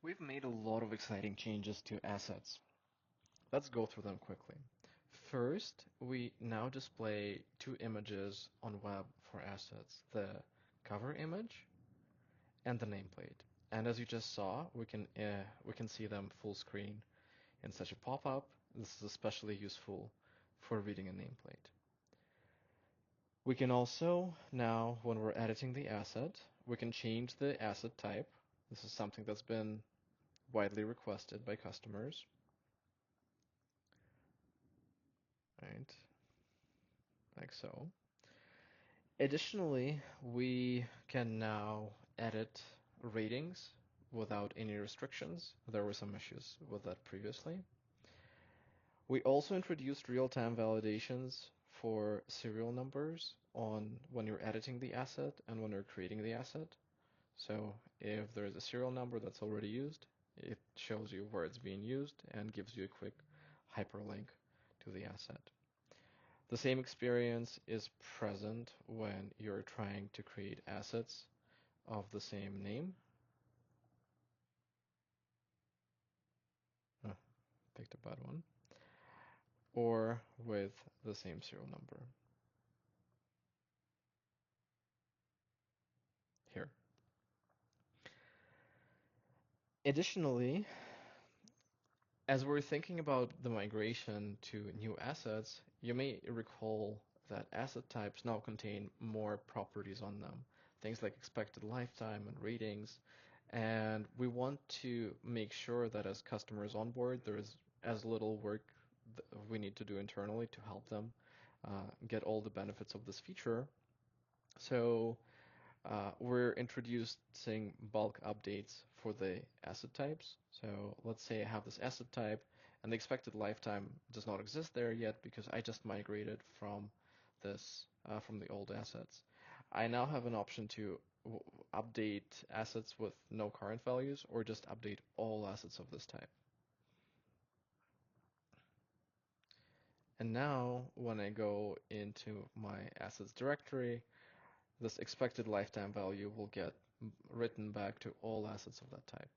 We've made a lot of exciting changes to assets. Let's go through them quickly. First, we now display two images on web for assets, the cover image and the nameplate. And as you just saw, we can see them full screen in such a pop-up. This is especially useful for reading a nameplate. We can also now, when we're editing the asset, we can change the asset type. This is something that's been widely requested by customers. Right, like so. Additionally, we can now edit ratings without any restrictions. There were some issues with that previously. We also introduced real-time validations for serial numbers on when you're editing the asset and when you're creating the asset. So if there is a serial number that's already used, it shows you where it's being used and gives you a quick hyperlink to the asset. The same experience is present when you're trying to create assets of the same name. Oh, picked a bad one. Or with the same serial number. Here. Additionally, as we're thinking about the migration to new assets, you may recall that asset types now contain more properties on them, things like expected lifetime and ratings. And we want to make sure that as customers onboard, there is as little work we need to do internally to help them get all the benefits of this feature. So we're introducing bulk updates for the asset types. So let's say I have this asset type and the expected lifetime does not exist there yet because I just migrated from from the old assets. I now have an option to update assets with no current values or just update all assets of this type. And now when I go into my assets directory, this expected lifetime value will get written back to all assets of that type.